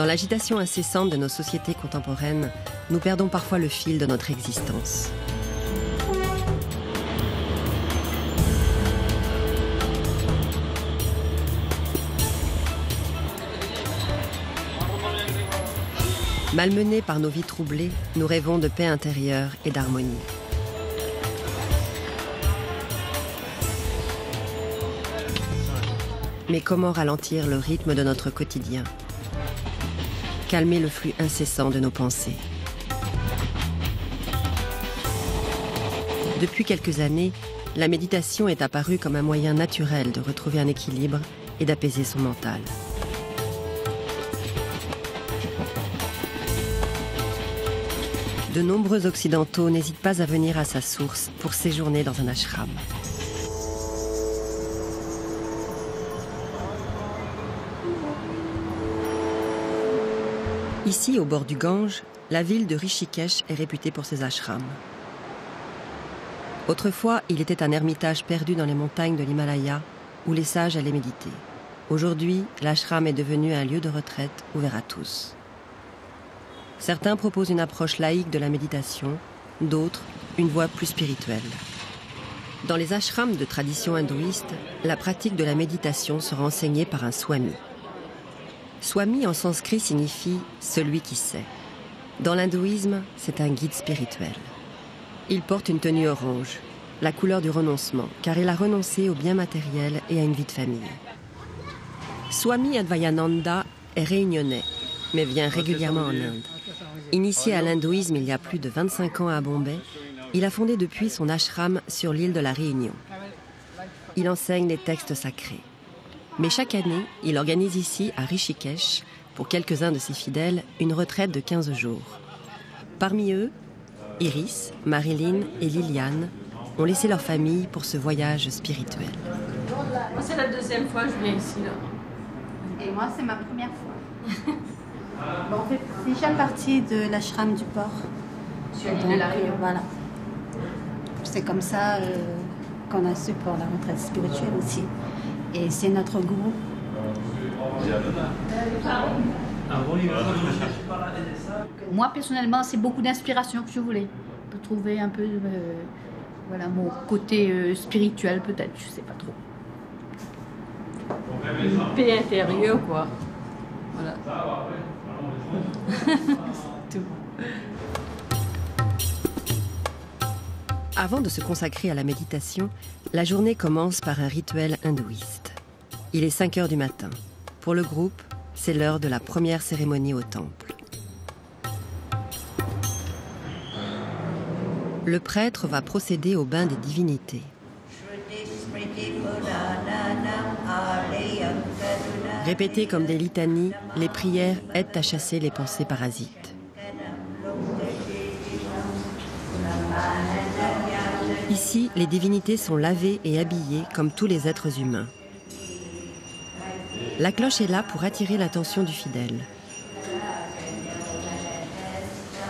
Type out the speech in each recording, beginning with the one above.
Dans l'agitation incessante de nos sociétés contemporaines, nous perdons parfois le fil de notre existence. Malmenés par nos vies troublées, nous rêvons de paix intérieure et d'harmonie. Mais comment ralentir le rythme de notre quotidien? Calmer le flux incessant de nos pensées. Depuis quelques années, la méditation est apparue comme un moyen naturel de retrouver un équilibre et d'apaiser son mental. De nombreux Occidentaux n'hésitent pas à venir à sa source pour séjourner dans un ashram. Ici, au bord du Gange, la ville de Rishikesh est réputée pour ses ashrams. Autrefois, il était un ermitage perdu dans les montagnes de l'Himalaya où les sages allaient méditer. Aujourd'hui, l'ashram est devenu un lieu de retraite ouvert à tous. Certains proposent une approche laïque de la méditation, d'autres, une voie plus spirituelle. Dans les ashrams de tradition hindouiste, la pratique de la méditation sera enseignée par un swami. Swami en sanskrit signifie « celui qui sait ». Dans l'hindouisme, c'est un guide spirituel. Il porte une tenue orange, la couleur du renoncement, car il a renoncé au bien matériel et à une vie de famille. Swami Advayananda est réunionnais, mais vient régulièrement en Inde. Initié à l'hindouisme il y a plus de 25 ans à Bombay, il a fondé depuis son ashram sur l'île de la Réunion. Il enseigne les textes sacrés. Mais chaque année, il organise ici, à Rishikesh, pour quelques-uns de ses fidèles, une retraite de 15 jours. Parmi eux, Iris, Marilyn et Liliane ont laissé leur famille pour ce voyage spirituel. Moi, c'est la deuxième fois que je viens ici, là. Et moi, c'est ma première fois. Bon, on fait déjà partie de l'ashram du port. Sur l'île de la Réunion. Voilà. C'est comme ça qu'on a su pour la retraite spirituelle aussi. Et c'est notre gourou. Moi, personnellement, c'est beaucoup d'inspiration que je voulais. Pour trouver un peu voilà, mon côté spirituel, peut-être, je sais pas trop. Une paix intérieure, quoi. Voilà. Tout. Avant de se consacrer à la méditation, la journée commence par un rituel hindouiste. Il est 5 heures du matin. Pour le groupe, c'est l'heure de la première cérémonie au temple. Le prêtre va procéder au bain des divinités. Répétées comme des litanies, les prières aident à chasser les pensées parasites. Ici, les divinités sont lavées et habillées comme tous les êtres humains. La cloche est là pour attirer l'attention du fidèle.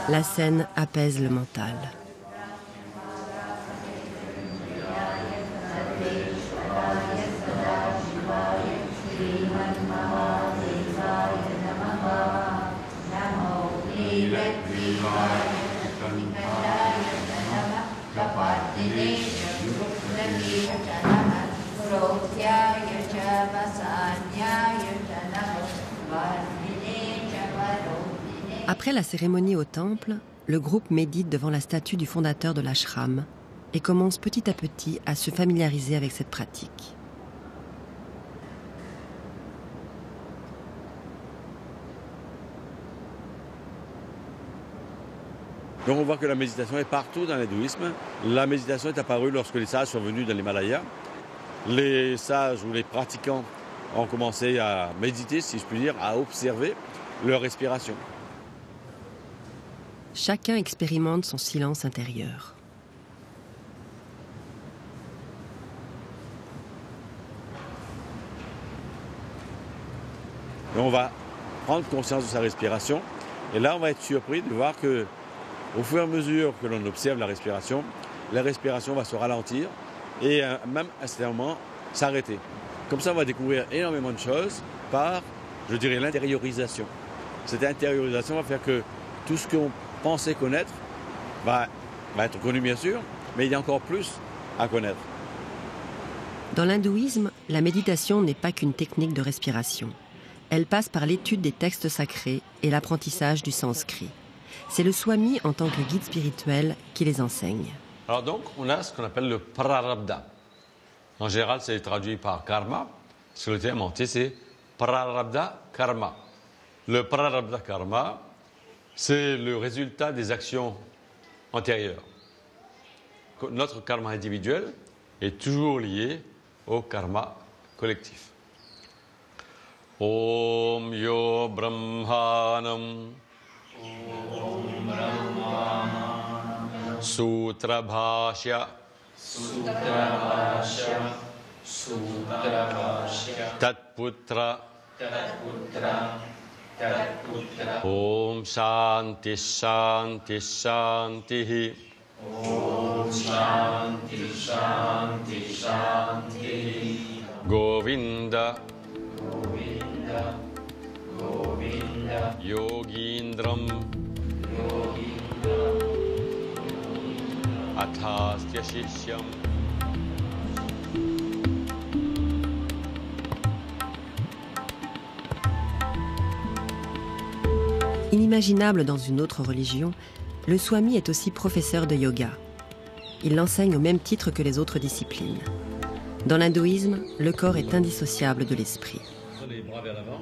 La scène apaise le mental. Après la cérémonie au temple, le groupe médite devant la statue du fondateur de l'ashram et commence petit à petit à se familiariser avec cette pratique. Donc on voit que la méditation est partout dans l'hindouisme. La méditation est apparue lorsque les sages sont venus dans l'Himalaya. Les sages ou les pratiquants ont commencé à méditer, si je puis dire, à observer leur respiration. Chacun expérimente son silence intérieur. Et on va prendre conscience de sa respiration. Et là, on va être surpris de voir que, au fur et à mesure que l'on observe la respiration va se ralentir et même à ce moment s'arrêter. Comme ça, on va découvrir énormément de choses par, je dirais, l'intériorisation. cette intériorisation va faire que tout ce qu'on pensait connaître va être connu bien sûr, mais il y a encore plus à connaître. Dans l'hindouisme, la méditation n'est pas qu'une technique de respiration. Elle passe par l'étude des textes sacrés et l'apprentissage du sanskrit. C'est le swami en tant que guide spirituel qui les enseigne. Alors donc, on a ce qu'on appelle le prarabdha. En général, c'est traduit par karma, parce que le terme entier, c'est prarabdha karma. Le prarabdha karma, c'est le résultat des actions antérieures. Notre karma individuel est toujours lié au karma collectif. Om yo brahmanam sutra bhashya tatputra Om shanti shanti shanti Om shanti shanti shanti Govinda Govinda Govinda Yogindram Yogindram Athastya Shishyam. Inimaginable dans une autre religion, le swami est aussi professeur de yoga. Il l'enseigne au même titre que les autres disciplines. Dans l'hindouisme, le corps est indissociable de l'esprit. Les bras vers l'avant,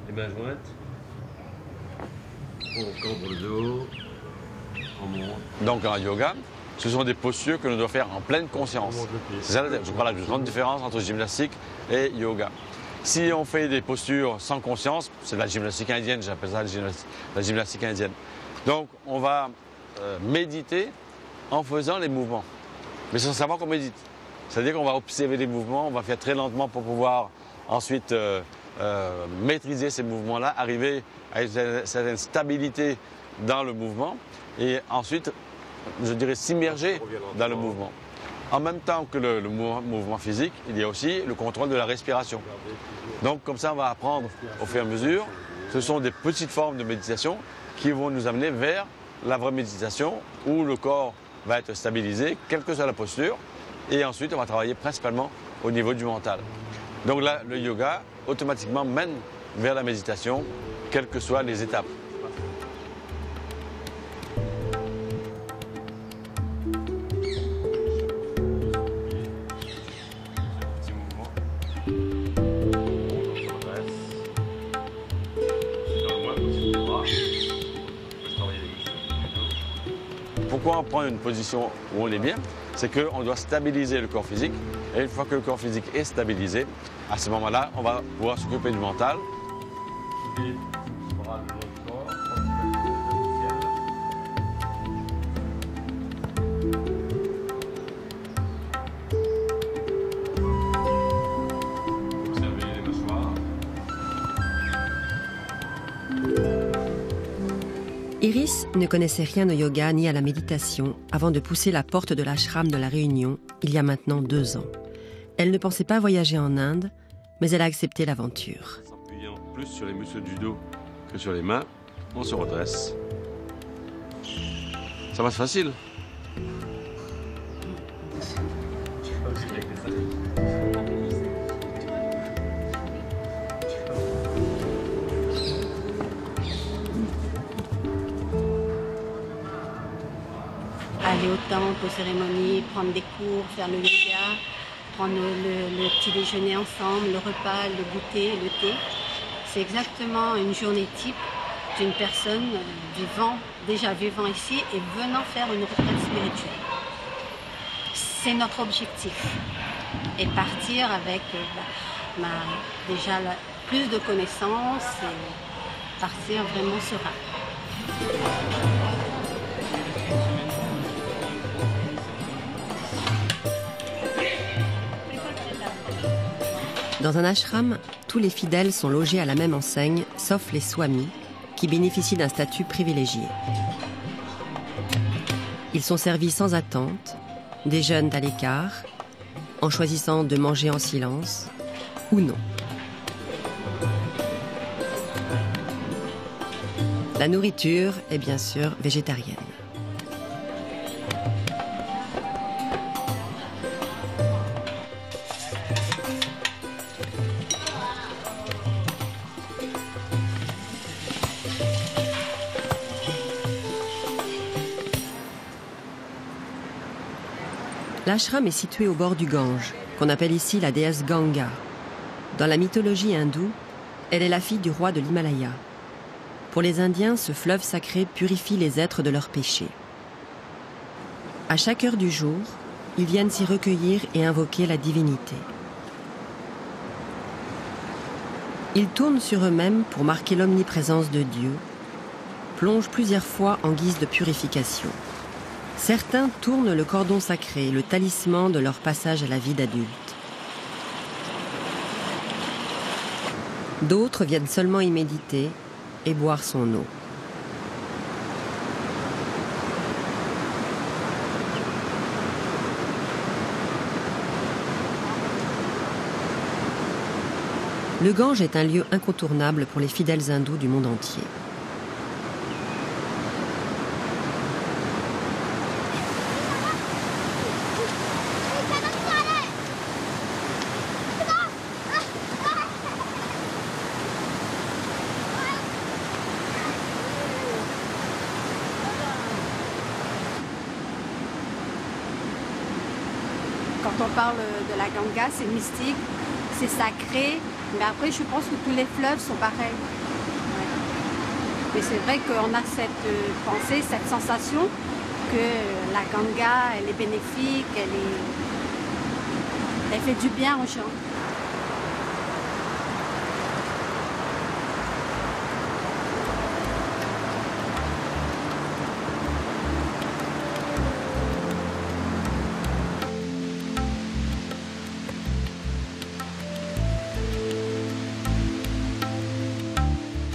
les mains jointes, on cambre le dos, on monte. Donc en yoga, ce sont des postures que l'on doit faire en pleine conscience. C'est ça, je crois, la grande différence entre gymnastique et yoga. Si on fait des postures sans conscience, c'est de la gymnastique indienne, j'appelle ça la gymnastique indienne. Donc on va méditer en faisant les mouvements, mais sans savoir qu'on médite. C'est-à-dire qu'on va observer les mouvements, on va faire très lentement pour pouvoir ensuite maîtriser ces mouvements-là, arriver à une certaine stabilité dans le mouvement et ensuite, je dirais, s'immerger dans le mouvement. En même temps que le mouvement physique, il y a aussi le contrôle de la respiration. Donc comme ça, on va apprendre au fur et à mesure. Ce sont des petites formes de méditation qui vont nous amener vers la vraie méditation où le corps va être stabilisé, quelle que soit la posture. Et ensuite, on va travailler principalement au niveau du mental. Donc là, le yoga, automatiquement, mène vers la méditation, quelles que soient les étapes. Pourquoi on prend une position où on est bien? C'est qu'on doit stabiliser le corps physique. Et une fois que le corps physique est stabilisé, à ce moment-là, on va pouvoir s'occuper du mental. Observez les mâchoires. Iris ne connaissait rien au yoga ni à la méditation avant de pousser la porte de l'ashram de la Réunion il y a maintenant 2 ans. Elle ne pensait pas voyager en Inde, mais elle a accepté l'aventure. En s'appuyant plus sur les muscles du dos que sur les mains, on se redresse. Ça va être facile. Aller au temple, aux cérémonies, prendre des cours, faire le yoga, prendre le petit déjeuner ensemble, le repas, le goûter, le thé. C'est exactement une journée type d'une personne déjà vivant ici et venant faire une retraite spirituelle. C'est notre objectif. Et partir avec déjà plus de connaissances et partir vraiment serein. Dans un ashram, tous les fidèles sont logés à la même enseigne, sauf les swamis, qui bénéficient d'un statut privilégié. Ils sont servis sans attente, déjeunent à l'écart, en choisissant de manger en silence ou non. La nourriture est bien sûr végétarienne. L'ashram est situé au bord du Gange, qu'on appelle ici la déesse Ganga. Dans la mythologie hindoue, elle est la fille du roi de l'Himalaya. Pour les Indiens, ce fleuve sacré purifie les êtres de leurs péchés. À chaque heure du jour, ils viennent s'y recueillir et invoquer la divinité. Ils tournent sur eux-mêmes pour marquer l'omniprésence de Dieu, plongent plusieurs fois en guise de purification. Certains tournent le cordon sacré, le talisman de leur passage à la vie d'adulte. D'autres viennent seulement y méditer et boire son eau. Le Gange est un lieu incontournable pour les fidèles hindous du monde entier. Quand on parle de la Ganga, c'est mystique, c'est sacré, mais après je pense que tous les fleuves sont pareils. Ouais. Mais c'est vrai qu'on a cette pensée, cette sensation que la Ganga, elle est bénéfique, elle fait du bien aux gens.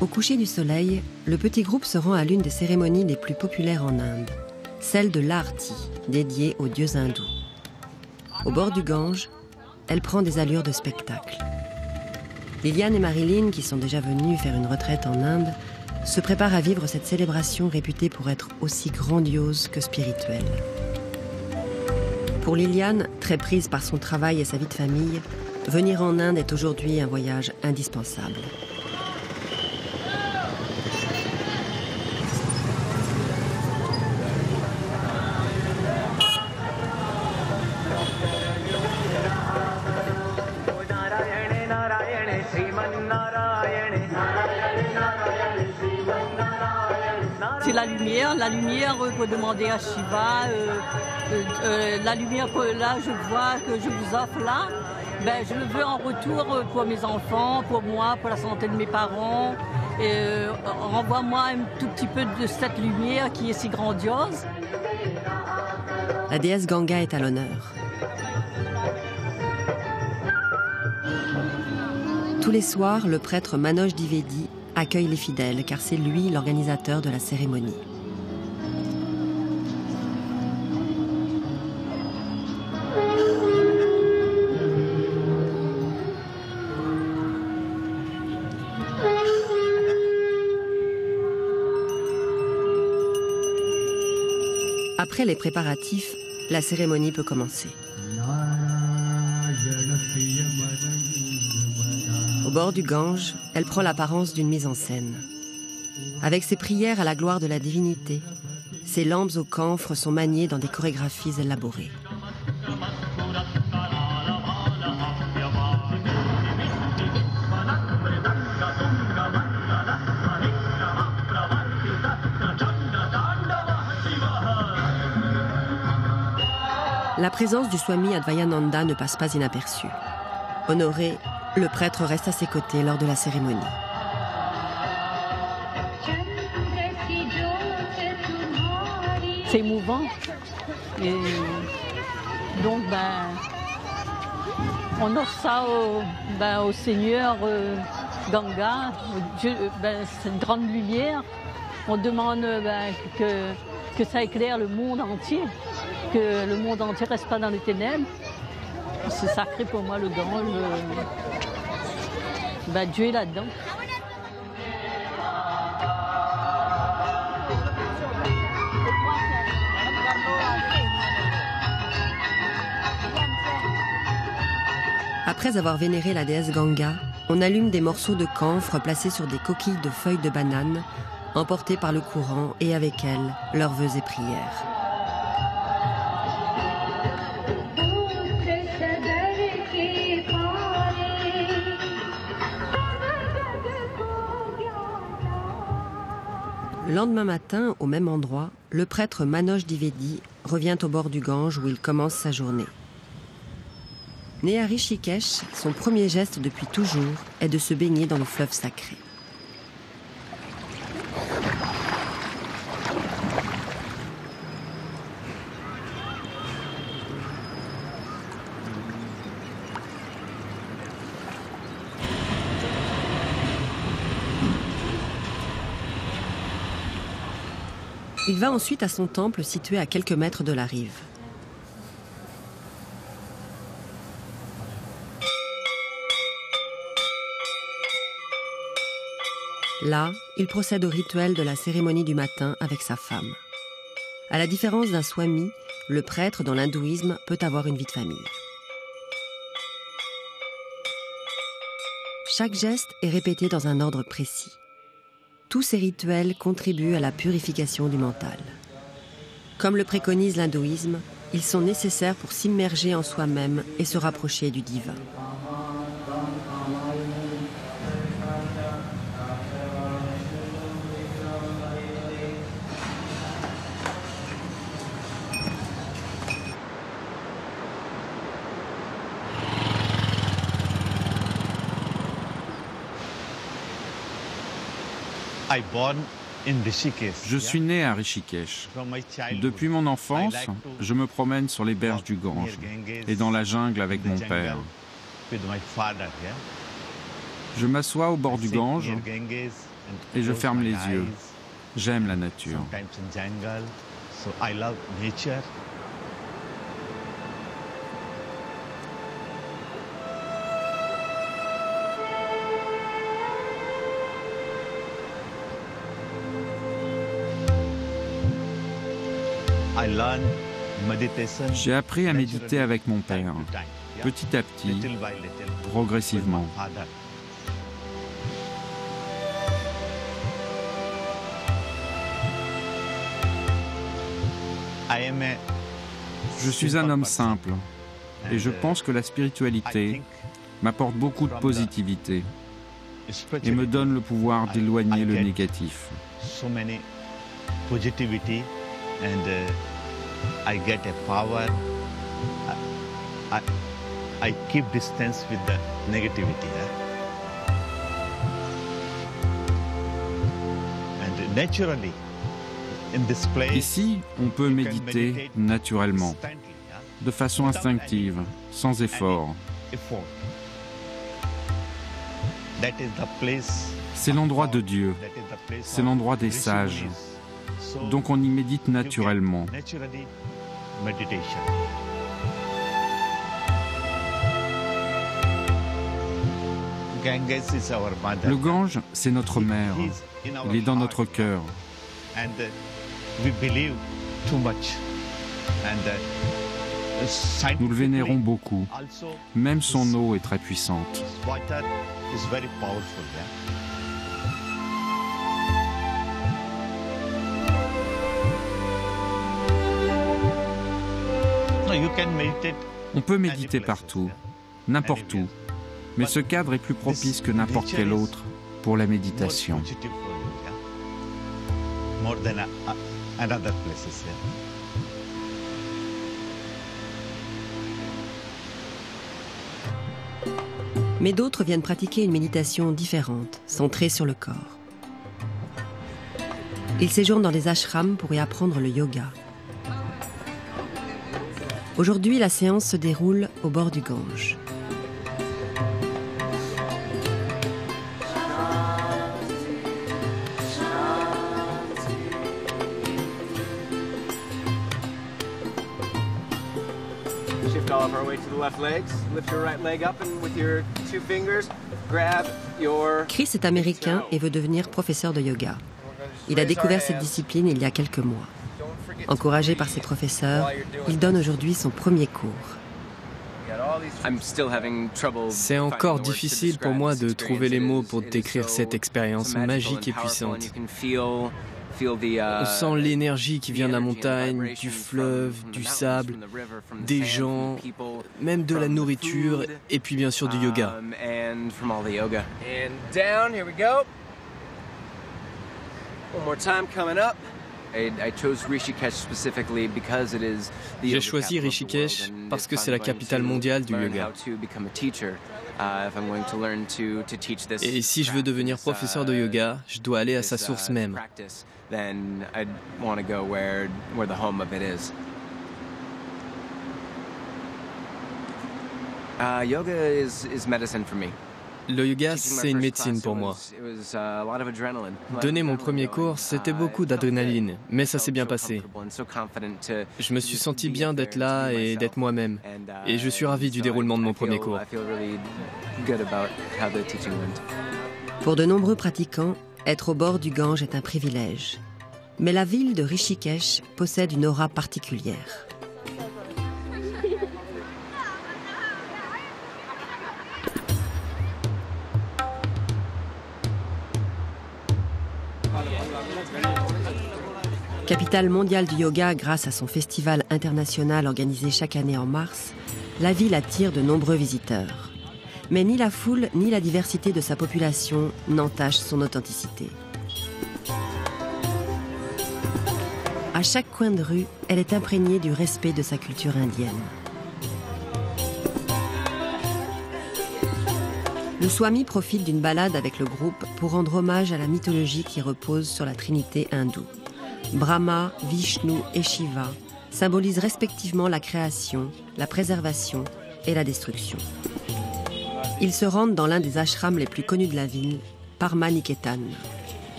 Au coucher du soleil, le petit groupe se rend à l'une des cérémonies les plus populaires en Inde, celle de l'Arti, dédiée aux dieux hindous. Au bord du Gange, elle prend des allures de spectacle. Liliane et Marilyn, qui sont déjà venues faire une retraite en Inde, se préparent à vivre cette célébration réputée pour être aussi grandiose que spirituelle. Pour Liliane, très prise par son travail et sa vie de famille, venir en Inde est aujourd'hui un voyage indispensable. C'est la lumière pour demander à Shiva, la lumière que là je vois, que je vous offre là, ben, je le veux en retour pour mes enfants, pour moi, pour la santé de mes parents. Renvoie-moi un tout petit peu de cette lumière qui est si grandiose. La déesse Ganga est à l'honneur. Tous les soirs, le prêtre Manoj Dwivedi accueille les fidèles, car c'est lui l'organisateur de la cérémonie. Après les préparatifs, la cérémonie peut commencer. Au bord du Gange, elle prend l'apparence d'une mise en scène. Avec ses prières à la gloire de la divinité, ses lampes au camphre sont maniées dans des chorégraphies élaborées. La présence du Swami Advayananda ne passe pas inaperçue. Honoré, le prêtre reste à ses côtés lors de la cérémonie. C'est émouvant. Et donc, on offre ça au Seigneur Ganga, Dieu, cette grande lumière. On demande que ça éclaire le monde entier, que le monde entier ne reste pas dans les ténèbres. C'est sacré pour moi, le Gange. Dieu est là-dedans. Après avoir vénéré la déesse Ganga, on allume des morceaux de camphre placés sur des coquilles de feuilles de banane, emportés par le courant et avec elles, leurs vœux et prières. Le lendemain matin, au même endroit, le prêtre Manoj Dwivedi revient au bord du Gange où il commence sa journée. Né à Rishikesh, son premier geste depuis toujours est de se baigner dans le fleuve sacré. Il va ensuite à son temple situé à quelques mètres de la rive. Là, il procède au rituel de la cérémonie du matin avec sa femme. À la différence d'un swami, le prêtre dans l'hindouisme peut avoir une vie de famille. Chaque geste est répété dans un ordre précis. Tous ces rituels contribuent à la purification du mental. Comme le préconise l'hindouisme, ils sont nécessaires pour s'immerger en soi-même et se rapprocher du divin. Je suis né à Rishikesh. Depuis mon enfance, je me promène sur les berges du Gange et dans la jungle avec mon père. Je m'assois au bord du Gange et je ferme les yeux. J'aime la nature. J'ai appris à méditer avec mon père, petit à petit, progressivement. Je suis un homme simple et je pense que la spiritualité m'apporte beaucoup de positivité et me donne le pouvoir d'éloigner le négatif. I get a power. I keep distance with the negativity. And naturally, in this place, ici, on peut méditer naturellement, de façon instinctive, sans effort. C'est l'endroit de Dieu, c'est l'endroit des sages. Donc on y médite naturellement. Le Gange, c'est notre mère. Il est dans notre cœur. Nous le vénérons beaucoup. Même son eau est très puissante. On peut méditer partout, n'importe où, mais ce cadre est plus propice que n'importe quel autre pour la méditation. Mais d'autres viennent pratiquer une méditation différente, centrée sur le corps. Ils séjournent dans des ashrams pour y apprendre le yoga. Aujourd'hui, la séance se déroule au bord du Gange. Shift all of our weight to the left legs. Lift your right leg up and with your two fingers, grab your... Chris est américain et veut devenir professeur de yoga. Il a découvert cette discipline il y a quelques mois. Encouragé par ses professeurs, il donne aujourd'hui son premier cours. C'est encore difficile pour moi de trouver les mots pour décrire cette expérience magique et puissante. On sent l'énergie qui vient de la montagne, du fleuve, du sable, des gens, même de la nourriture et puis bien sûr du yoga. J'ai choisi Rishikesh parce que c'est la capitale mondiale du yoga. Et si je veux devenir professeur de yoga, je dois aller à sa source même. Le yoga, c'est une médecine pour moi. Donner mon premier cours, c'était beaucoup d'adrénaline, mais ça s'est bien passé. Je me suis senti bien d'être là et d'être moi-même. Et je suis ravi du déroulement de mon premier cours. Pour de nombreux pratiquants, être au bord du Gange est un privilège. Mais la ville de Rishikesh possède une aura particulière. Capitale mondiale du yoga grâce à son festival international organisé chaque année en mars, la ville attire de nombreux visiteurs. Mais ni la foule ni la diversité de sa population n'entachent son authenticité. À chaque coin de rue, elle est imprégnée du respect de sa culture indienne. Le Swami profite d'une balade avec le groupe pour rendre hommage à la mythologie qui repose sur la trinité hindoue. Brahma, Vishnu et Shiva symbolisent respectivement la création, la préservation et la destruction. Ils se rendent dans l'un des ashrams les plus connus de la ville, Parmaniketan.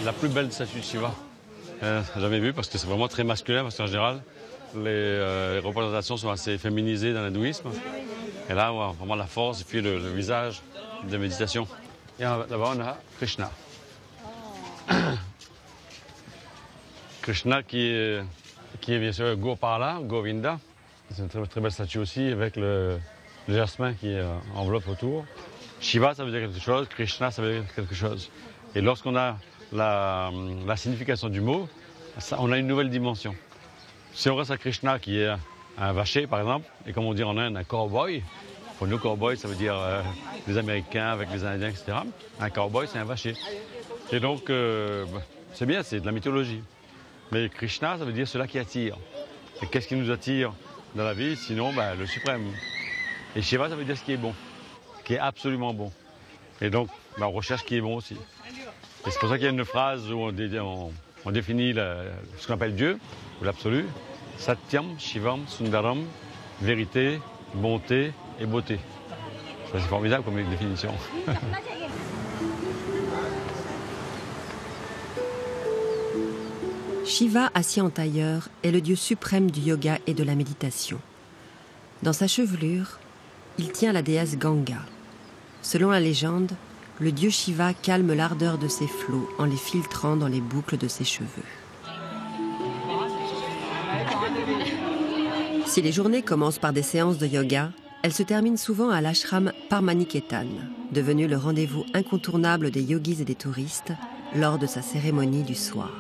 La plus belle statue de Shiva, jamais vue parce que c'est vraiment très masculin, parce qu'en général, les représentations sont assez féminisées dans l'hindouisme. Et là, on voit vraiment la force et puis le visage de méditation. Et là-bas, on a Krishna. Krishna qui est bien sûr Gopala, Govinda. C'est une très, très belle statue aussi avec le jasmin qui enveloppe autour. Shiva, ça veut dire quelque chose, Krishna, ça veut dire quelque chose. Et lorsqu'on a la signification du mot, on a une nouvelle dimension. Si on reste à Krishna qui est un vacher, par exemple, et comme on dit en Inde, un cowboy, pour nous, cowboy, ça veut dire les Américains avec les Indiens, etc. Un cowboy, c'est un vacher. Et donc, c'est bien, c'est de la mythologie. Mais Krishna, ça veut dire cela qui attire. Et qu'est-ce qui nous attire dans la vie, sinon le suprême. Et Shiva, ça veut dire ce qui est bon, ce qui est absolument bon. Et donc, on recherche ce qui est bon aussi. Et c'est pour ça qu'il y a une phrase où on définit ce qu'on appelle Dieu, ou l'absolu. Satyam, Shivam, Sundaram, vérité, bonté et beauté. Ça, c'est formidable comme définition. Shiva, assis en tailleur, est le dieu suprême du yoga et de la méditation. Dans sa chevelure, il tient la déesse Ganga. Selon la légende, le dieu Shiva calme l'ardeur de ses flots en les filtrant dans les boucles de ses cheveux. Si les journées commencent par des séances de yoga, elles se terminent souvent à l'ashram Parmaniketan, devenu le rendez-vous incontournable des yogis et des touristes lors de sa cérémonie du soir.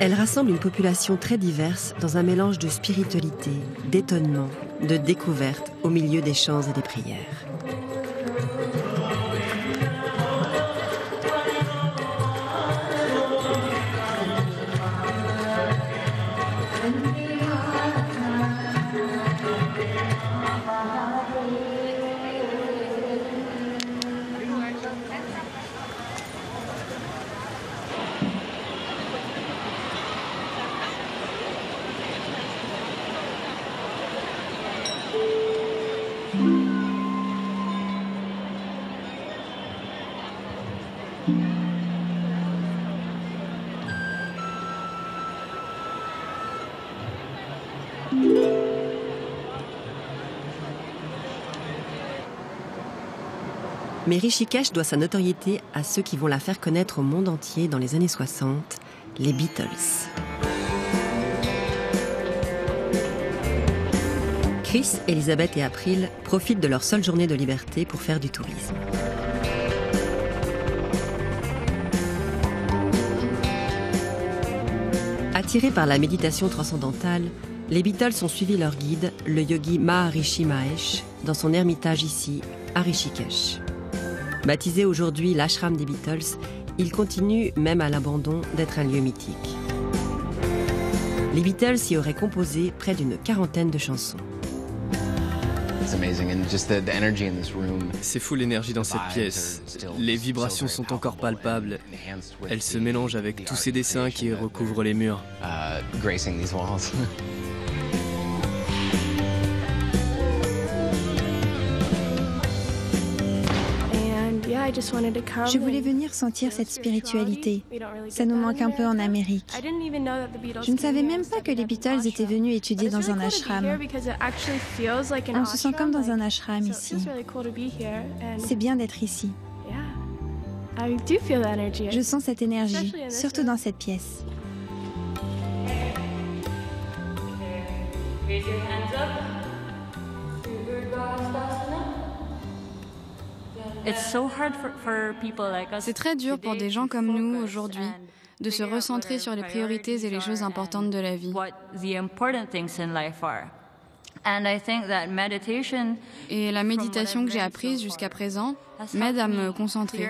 Elle rassemble une population très diverse dans un mélange de spiritualité, d'étonnement, de découverte au milieu des chants et des prières. Mais Rishikesh doit sa notoriété à ceux qui vont la faire connaître au monde entier dans les années 60, les Beatles. Chris, Elisabeth et April profitent de leur seule journée de liberté pour faire du tourisme. Attirés par la méditation transcendantale, les Beatles ont suivi leur guide, le yogi Maharishi Mahesh, dans son ermitage ici, à Rishikesh. Baptisé aujourd'hui l'ashram des Beatles, il continue, même à l'abandon, d'être un lieu mythique. Les Beatles y auraient composé près d'une 40aine de chansons. C'est fou l'énergie dans cette pièce. Les vibrations sont encore palpables. Elles se mélangent avec tous ces dessins qui recouvrent les murs. Je voulais venir sentir cette spiritualité. Ça nous manque un peu en Amérique. Je ne savais même pas que les Beatles étaient venus étudier dans un ashram. On se sent comme dans un ashram ici. C'est bien d'être ici. Je sens cette énergie, surtout dans cette pièce. C'est très dur pour des gens comme nous aujourd'hui de se recentrer sur les priorités et les choses importantes de la vie. Et la méditation que j'ai apprise jusqu'à présent m'aide à me concentrer.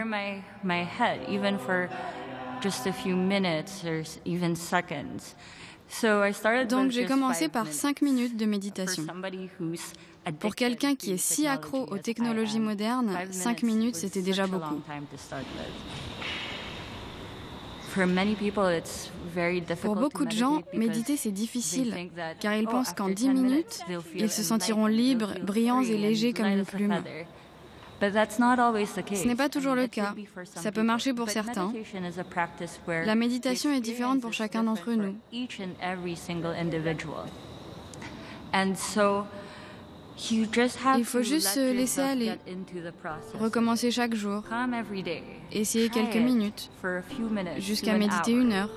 Donc j'ai commencé par 5 minutes de méditation. Pour quelqu'un qui est si accro aux technologies modernes, 5 minutes, c'était déjà beaucoup. Pour beaucoup de gens, méditer, c'est difficile, car ils pensent qu'en 10 minutes, ils se sentiront libres, brillants et légers comme une plume. Ce n'est pas toujours le cas. Ça peut marcher pour certains. La méditation est différente pour chacun d'entre nous. Il faut juste se laisser aller, recommencer chaque jour, essayer quelques minutes, jusqu'à méditer 1 heure.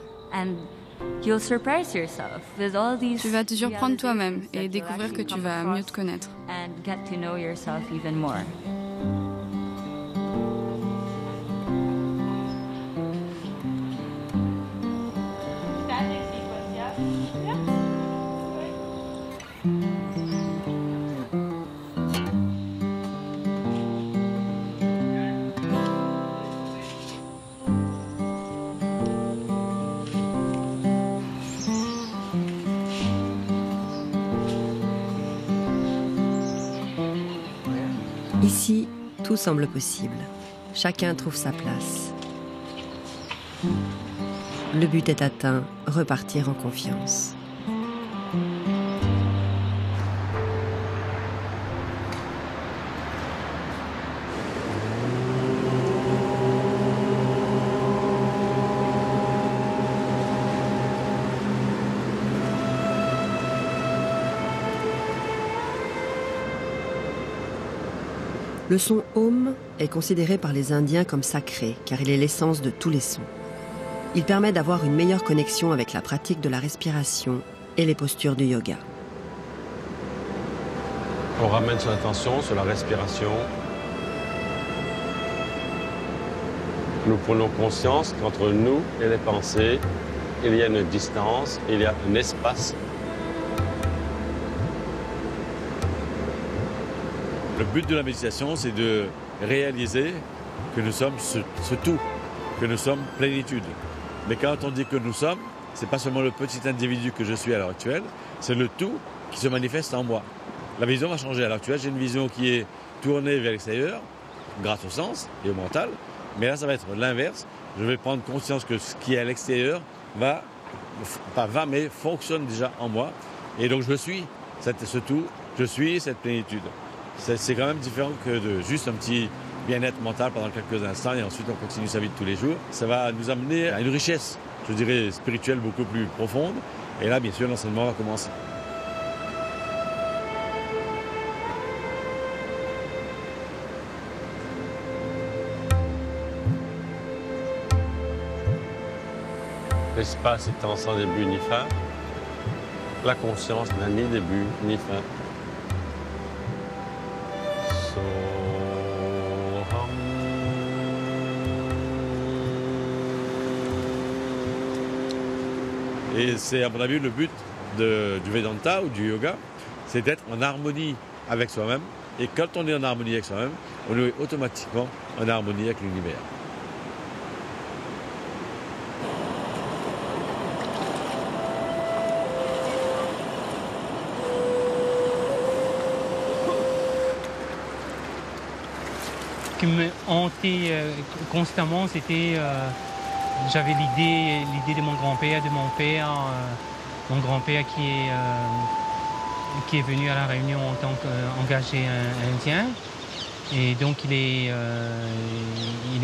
Tu vas te surprendre toi-même et découvrir que tu vas mieux te connaître. Ici, tout semble possible. Chacun trouve sa place. Le but est atteint, repartir en confiance. Le son Om est considéré par les Indiens comme sacré, car il est l'essence de tous les sons. Il permet d'avoir une meilleure connexion avec la pratique de la respiration et les postures du yoga. On ramène son attention sur la respiration. Nous prenons conscience qu'entre nous et les pensées, il y a une distance, il y a un espace. Le but de la méditation, c'est de réaliser que nous sommes ce tout, que nous sommes plénitude. Mais quand on dit que nous sommes, ce n'est pas seulement le petit individu que je suis à l'heure actuelle, c'est le tout qui se manifeste en moi. La vision va changer. À l'heure actuelle, j'ai une vision qui est tournée vers l'extérieur, grâce au sens et au mental. Mais là, ça va être l'inverse. Je vais prendre conscience que ce qui est à l'extérieur mais fonctionne déjà en moi. Et donc, je suis ce tout, je suis cette plénitude. C'est quand même différent que de juste un petit bien-être mental pendant quelques instants et ensuite on continue sa vie de tous les jours. Ça va nous amener à une richesse, je dirais, spirituelle beaucoup plus profonde. Et là, bien sûr, l'enseignement va commencer. L'espace étant sans début ni fin, la conscience n'a ni début ni fin. Et c'est à mon avis le but du Vedanta ou du yoga, c'est d'être en harmonie avec soi-même. Et quand on est en harmonie avec soi-même, on est automatiquement en harmonie avec l'univers. Ce qui me hantait constamment, c'était... j'avais l'idée de mon grand-père, de mon père, mon grand-père qui est venu à La Réunion en tant qu'engagé indien. Et donc il est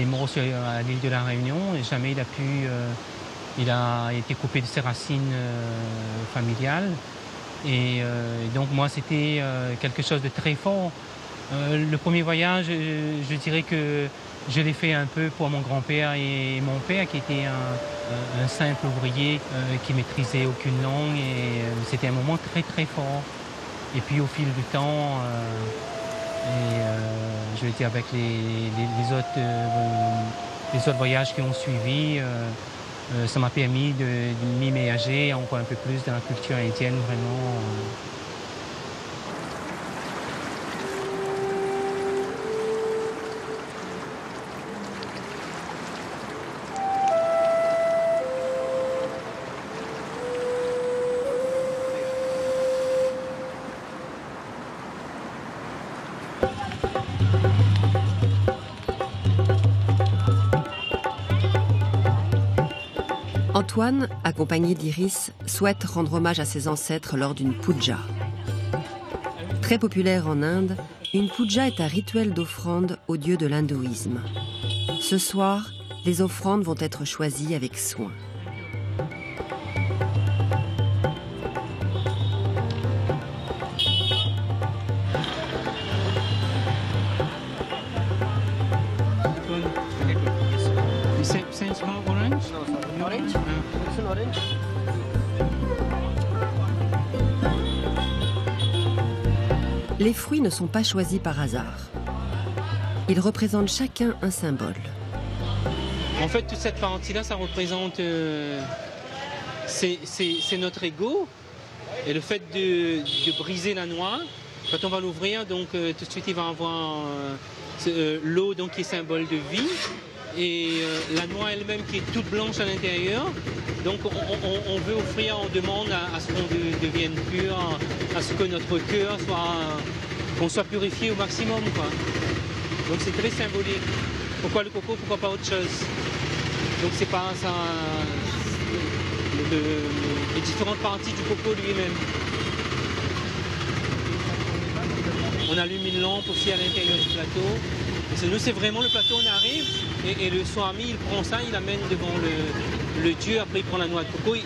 mort à l'île de La Réunion et jamais il a été coupé de ses racines familiales. Et donc moi c'était quelque chose de très fort. Le premier voyage, je dirais que je l'ai fait un peu pour mon grand-père et mon père qui était un simple ouvrier qui maîtrisait aucune langue et c'était un moment très très fort. Et puis au fil du temps, je veux dire avec les autres voyages qui ont suivi, ça m'a permis de m'immerger encore un peu plus dans la culture indienne vraiment. Antoine, accompagné d'Iris, souhaite rendre hommage à ses ancêtres lors d'une puja. Très populaire en Inde, une puja est un rituel d'offrande aux dieux de l'hindouisme. Ce soir, les offrandes vont être choisies avec soin. Les fruits ne sont pas choisis par hasard. Ils représentent chacun un symbole. En fait, toute cette partie-là, ça représente... c'est notre ego. Et le fait de briser la noix, quand on va l'ouvrir, donc tout de suite, il va avoir l'eau qui est symbole de vie. Et la noix elle-même qui est toute blanche à l'intérieur. Donc on veut offrir, on demande à ce qu'on devienne pur, à ce que notre cœur qu'on soit purifié au maximum, quoi. Donc c'est très symbolique. Pourquoi le coco, pourquoi pas autre chose? Donc c'est pas ça, les différentes parties du coco lui-même. On allume une lampe aussi à l'intérieur du plateau. Nous, c'est vraiment le plateau, on arrive et le swami, il prend ça, il l'amène devant le dieu, après il prend la noix de coco,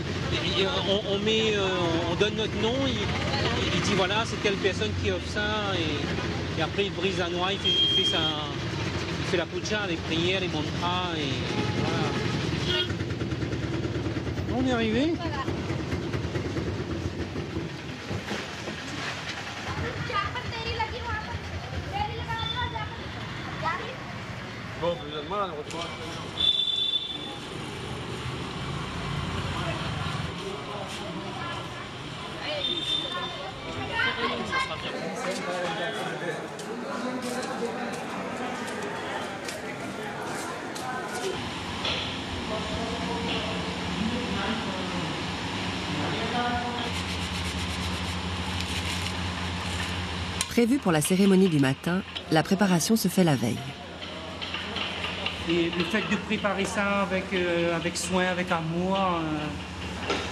on donne notre nom, il dit voilà, c'est telle personne qui offre ça, et après il brise la noix, il fait la puja, les prières, les mantras, et voilà. On est arrivé. Bon, vous êtes mal, on retrouve. Prévue pour la cérémonie du matin, la préparation se fait la veille. Et le fait de préparer ça avec soin, avec amour,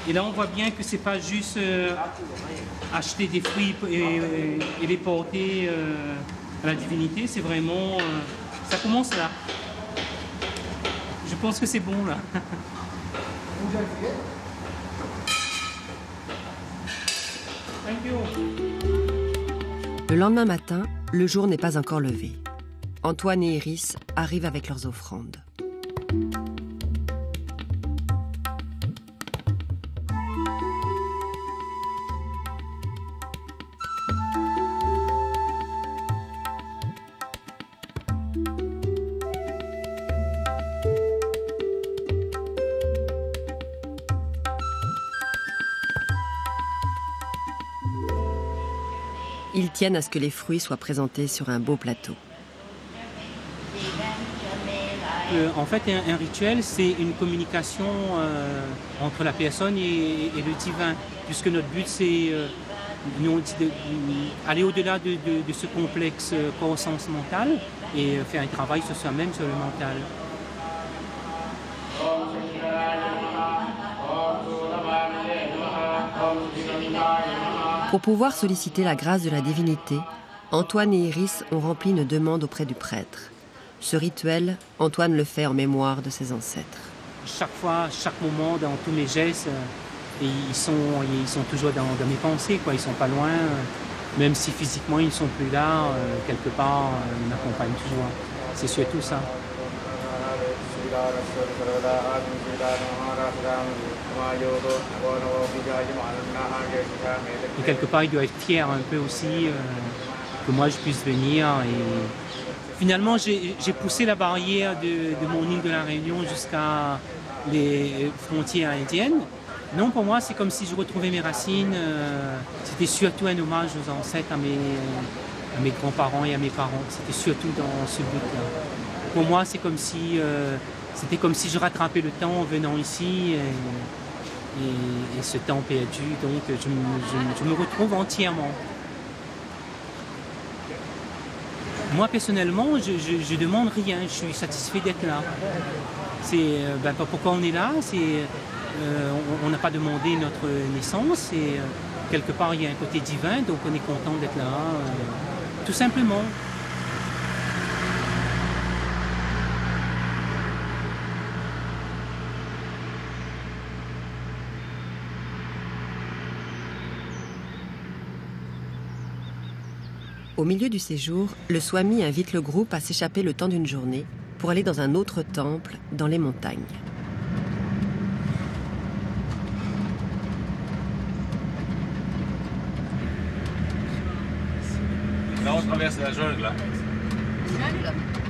et là on voit bien que c'est pas juste acheter des fruits et les porter à la divinité, c'est vraiment... ça commence là. Je pense que c'est bon là. Thank you. Le lendemain matin, le jour n'est pas encore levé. Antoine et Iris arrivent avec leurs offrandes. Ils tiennent à ce que les fruits soient présentés sur un beau plateau. En fait, un rituel, c'est une communication entre la personne et le divin, puisque notre but, c'est aller au-delà de ce complexe corps-sens mental et faire un travail sur soi-même, sur le mental. Pour pouvoir solliciter la grâce de la divinité, Antoine et Iris ont rempli une demande auprès du prêtre. Ce rituel, Antoine le fait en mémoire de ses ancêtres. Chaque fois, chaque moment, dans tous mes gestes, ils sont toujours dans mes pensées, quoi. Ils ne sont pas loin, même si physiquement ils ne sont plus là, quelque part, ils m'accompagnent toujours. C'est surtout ça. Et quelque part, il doit être fier un peu aussi que moi je puisse venir. Et finalement, j'ai poussé la barrière de mon île de la Réunion jusqu'à les frontières indiennes. Non, pour moi, c'est comme si je retrouvais mes racines. C'était surtout un hommage aux ancêtres, à mes grands-parents et à mes parents. C'était surtout dans ce but-là. Pour moi, c'était comme si je rattrapais le temps en venant ici et ce temps perdu. Donc, je me retrouve entièrement. Moi, personnellement, je demande rien. Je suis satisfait d'être là. Pourquoi on est là? On n'a pas demandé notre naissance et quelque part il y a un côté divin, donc on est content d'être là, tout simplement. Au milieu du séjour, le Swami invite le groupe à s'échapper le temps d'une journée pour aller dans un autre temple dans les montagnes. Là, on traverse la jungle, là.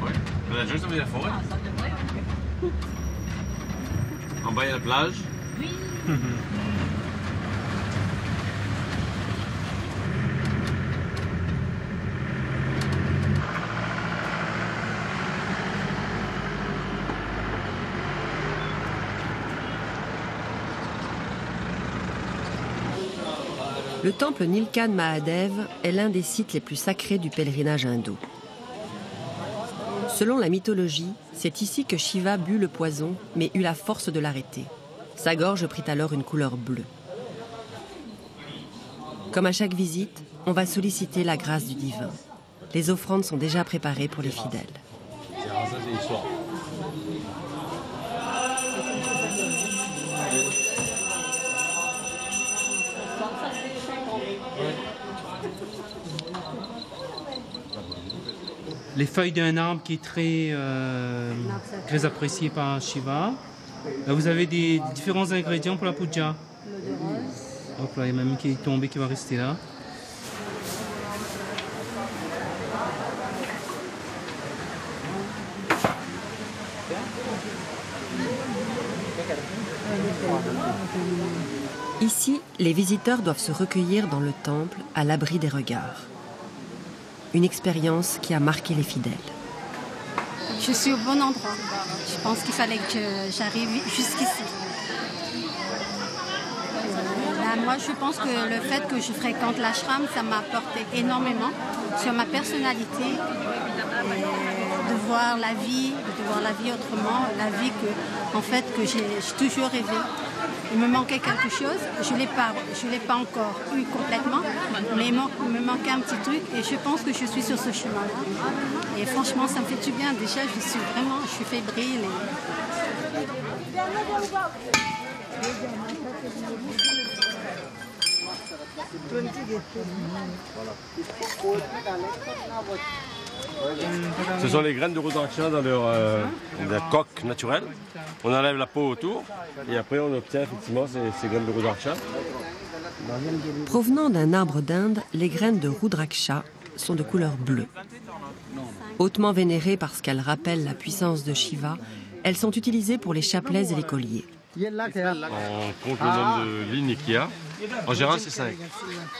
Oui. La jungle, ça veut dire la forêt. En bas, il y a la plage. Oui. Le temple Nilkan Mahadev est l'un des sites les plus sacrés du pèlerinage hindou. Selon la mythologie, c'est ici que Shiva but le poison, mais eut la force de l'arrêter. Sa gorge prit alors une couleur bleue. Comme à chaque visite, on va solliciter la grâce du divin. Les offrandes sont déjà préparées pour les fidèles. Les feuilles d'un arbre qui est très apprécié par Shiva. Là, vous avez des différents ingrédients pour la puja. Hop là, il y a même qui est tombé qui va rester là. Ici, les visiteurs doivent se recueillir dans le temple à l'abri des regards. Une expérience qui a marqué les fidèles. Je suis au bon endroit. Je pense qu'il fallait que j'arrive jusqu'ici. Moi, je pense que le fait que je fréquente l'ashram, ça m'a apporté énormément sur ma personnalité, de voir la vie autrement, la vie que j'ai toujours rêvé. Il me manquait quelque chose, je l'ai pas encore eu complètement, mais il me manquait un petit truc et je pense que je suis sur ce chemin-là. Et franchement, ça me fait du bien. Déjà, je suis fébrile. Ce sont les graines de rudraksha dans leur coque naturelle. On enlève la peau autour et après on obtient effectivement ces graines de rudraksha. Provenant d'un arbre d'Inde, les graines de rudraksha sont de couleur bleue. Hautement vénérées parce qu'elles rappellent la puissance de Shiva, elles sont utilisées pour les chapelets et les colliers. On compte le nombre de lignes qu'il y a. En général, c'est 5.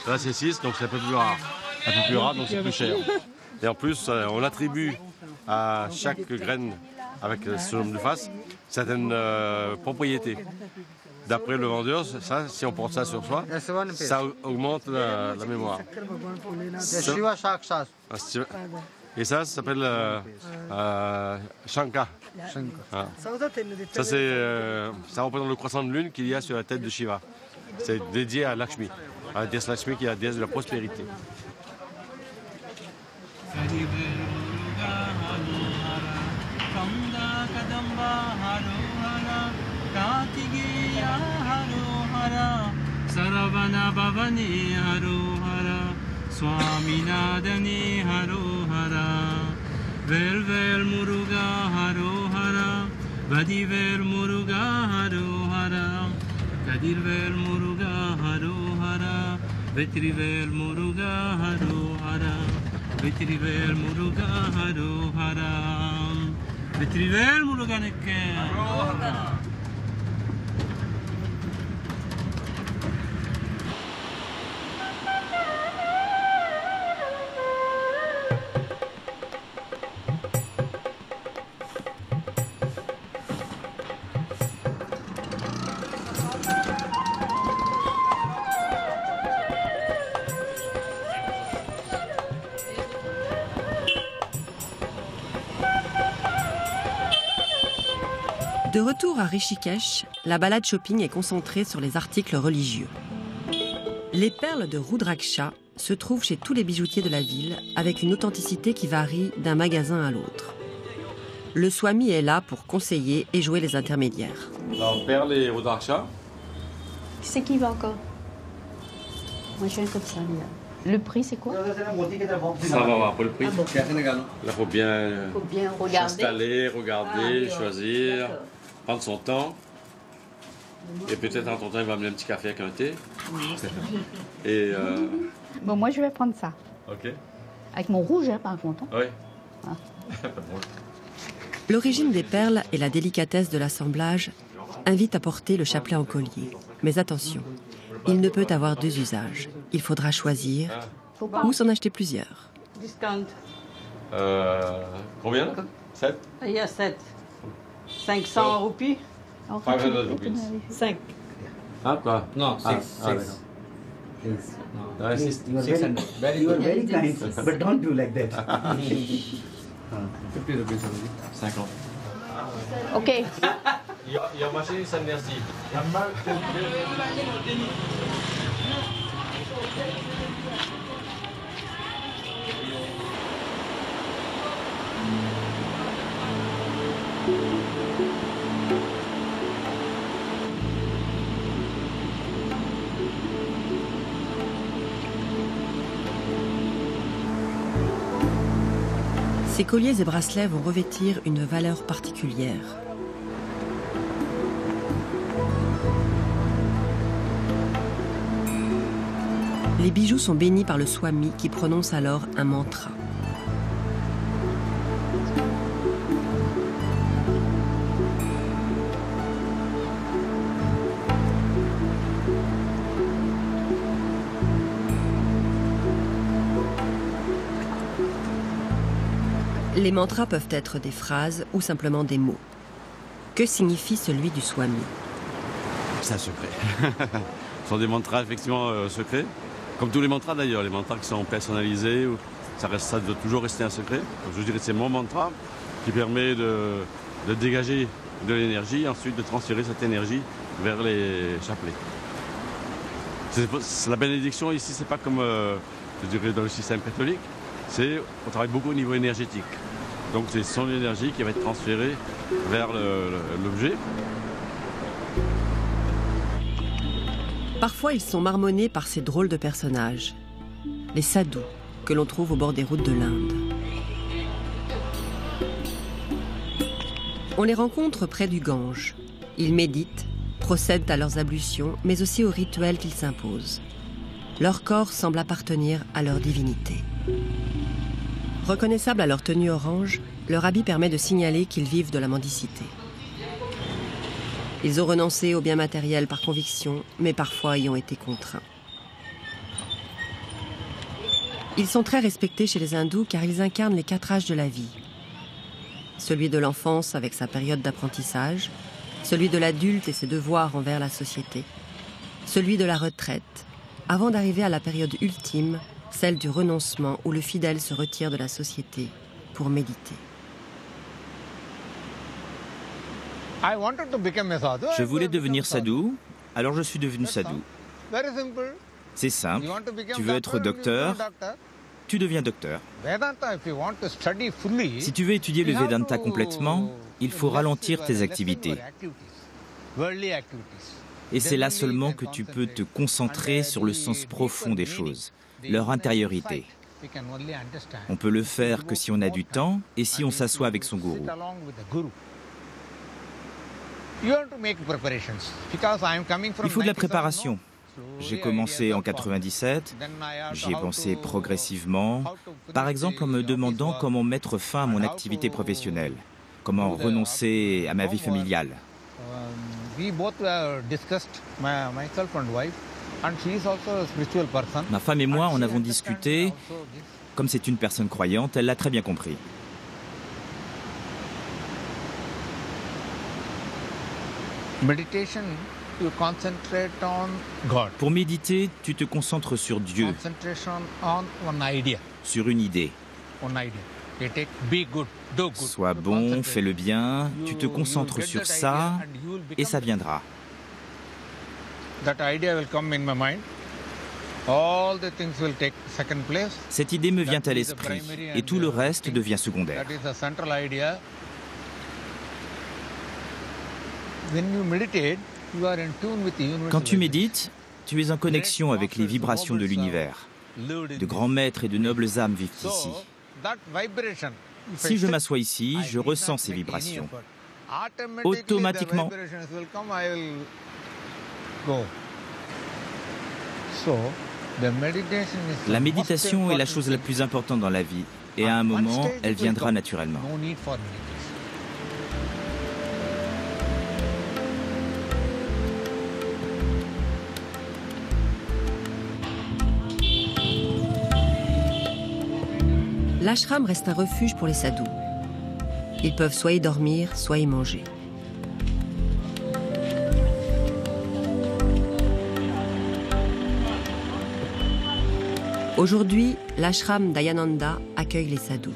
Là, c'est 6, donc c'est un peu plus rare. un peu plus rare, donc c'est plus cher. Et en plus, on attribue à chaque graine avec ce nombre de faces certaines propriétés. D'après le vendeur, ça, si on porte ça sur soi, ça augmente la mémoire. Et ça s'appelle Shanka. Ah. Ça représente le croissant de lune qu'il y a sur la tête de Shiva. C'est dédié à Lakshmi, à la déesse Lakshmi qui est la déesse de la prospérité. Saravana Bhavani Harohara Swaminadani Harohara Velvel Muruga Harohara Vadivel Muruga Harohara Kadirvel Muruga Harohara Vetrivel Muruga Harohara Vetrivel Muruga Harohara Vetrivel Muruga Nekke Harohara. De retour à Rishikesh, la balade shopping est concentrée sur les articles religieux. Les perles de Rudraksha se trouvent chez tous les bijoutiers de la ville, avec une authenticité qui varie d'un magasin à l'autre. Le Swami est là pour conseiller et jouer les intermédiaires. Alors, perles et Rudraksha. C'est qui va encore? Moi, je viens comme ça. Le prix, c'est quoi? Ça va voir pour le prix. Là, il faut bien s'installer, regarder, choisir, prendre son temps. Et peut-être en ton temps, il va amener un petit café avec un thé. Et Bon, moi, je vais prendre ça. Ok. Avec mon rouge, hein, par contre. Oui. Ah. L'origine des perles et la délicatesse de l'assemblage invitent à porter le chapelet en collier. Mais attention, il ne peut avoir deux usages. Il faudra choisir ou s'en acheter plusieurs. Discount. Combien? 7? Il y a 7. 500 roupies. 500 roupies. 5. Ah, quoi? Non, 6. No, 600. You are very kind, but don't do like that. 50 rupees only. 50. Ok. Your machine is merci. Ces colliers et bracelets vont revêtir une valeur particulière. Les bijoux sont bénis par le Swami qui prononce alors un mantra. Les mantras peuvent être des phrases ou simplement des mots. Que signifie celui du Swami? C'est un secret. Ce sont des mantras effectivement secrets. Comme tous les mantras d'ailleurs, les mantras qui sont personnalisés, ça doit toujours rester un secret. Donc, je dirais que c'est mon mantra qui permet de dégager de l'énergie et ensuite de transférer cette énergie vers les chapelets. La bénédiction ici, c'est pas comme je dirais dans le système catholique, on travaille beaucoup au niveau énergétique. Donc c'est son énergie qui va être transférée vers l'objet. Parfois, ils sont marmonnés par ces drôles de personnages, les sadhus, que l'on trouve au bord des routes de l'Inde. On les rencontre près du Gange. Ils méditent, procèdent à leurs ablutions, mais aussi aux rituels qu'ils s'imposent. Leur corps semble appartenir à leur divinité. Reconnaissables à leur tenue orange, leur habit permet de signaler qu'ils vivent de la mendicité. Ils ont renoncé aux biens matériels par conviction, mais parfois y ont été contraints. Ils sont très respectés chez les hindous car ils incarnent les 4 âges de la vie. Celui de l'enfance avec sa période d'apprentissage, celui de l'adulte et ses devoirs envers la société, celui de la retraite, avant d'arriver à la période ultime, celle du renoncement où le fidèle se retire de la société pour méditer. Je voulais devenir sadhu, alors je suis devenu sadhu. C'est simple, tu veux être docteur, tu deviens docteur. Si tu veux étudier le Vedanta complètement, il faut ralentir tes activités. Et c'est là seulement que tu peux te concentrer sur le sens profond des choses, leur intériorité. On peut le faire que si on a du temps et si on s'assoit avec son gourou. Il faut de la préparation. J'ai commencé en 97, j'y ai pensé progressivement, par exemple en me demandant comment mettre fin à mon activité professionnelle, comment renoncer à ma vie familiale. Ma femme et moi en avons discuté. Comme c'est une personne croyante, elle l'a très bien compris. Pour méditer, tu te concentres sur Dieu, sur une idée. Sois bon, fais le bien, tu te concentres sur ça et ça viendra. Cette idée me vient à l'esprit et tout le reste devient secondaire. Quand tu médites, tu es en connexion avec les vibrations de l'univers. De grands maîtres et de nobles âmes vivent ici. Si je m'assois ici, je ressens ces vibrations. Automatiquement, la méditation est la chose la plus importante dans la vie. Et à un moment, elle viendra naturellement. L'ashram reste un refuge pour les sadhus. Ils peuvent soit y dormir, soit y manger. Aujourd'hui, l'ashram d'Ayananda accueille les sadhus.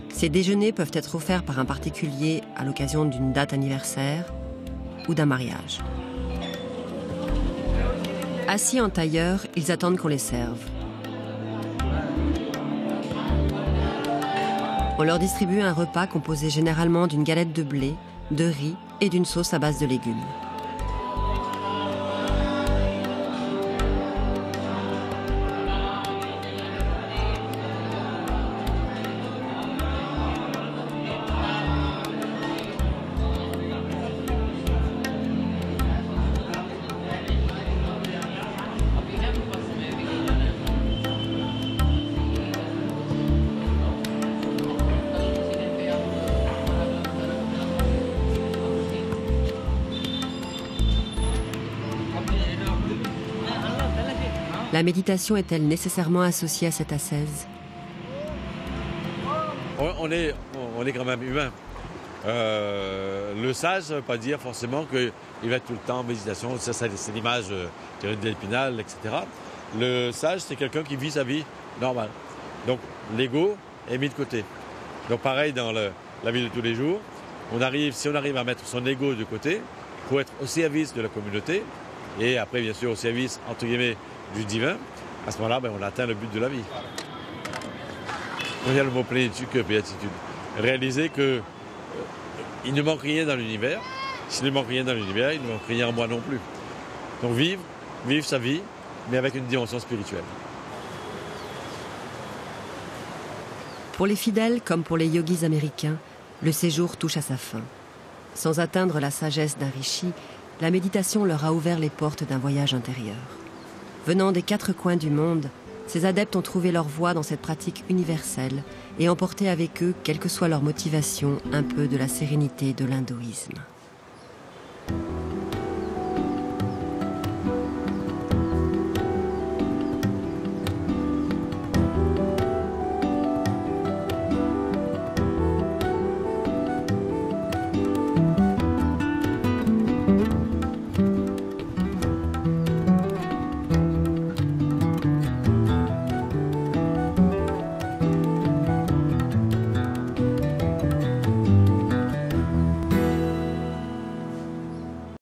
Ces déjeuners peuvent être offerts par un particulier à l'occasion d'une date anniversaire ou d'un mariage. Assis en tailleur, ils attendent qu'on les serve. On leur distribue un repas composé généralement d'une galette de blé, de riz et d'une sauce à base de légumes. La méditation est-elle nécessairement associée à cette ascèse? On est quand même humain. Le sage, ça ne veut pas dire forcément qu'il va être tout le temps en méditation. Ça, c'est l'image d'Épinal, etc. Le sage, c'est quelqu'un qui vit sa vie normale. Donc l'ego est mis de côté. Donc pareil dans la vie de tous les jours, si on arrive à mettre son ego de côté pour être au service de la communauté et après bien sûr au service entre guillemets du divin, à ce moment-là, on atteint le but de la vie. Il y a le mot plénitude que béatitude. Réaliser qu'il ne manque rien dans l'univers. S'il ne manque rien dans l'univers, il ne manque rien en moi non plus. Donc vivre sa vie, mais avec une dimension spirituelle. Pour les fidèles, comme pour les yogis américains, le séjour touche à sa fin. Sans atteindre la sagesse d'un rishi, la méditation leur a ouvert les portes d'un voyage intérieur. Venant des 4 coins du monde, ces adeptes ont trouvé leur voie dans cette pratique universelle et emporté avec eux, quelle que soit leur motivation, un peu de la sérénité de l'hindouisme.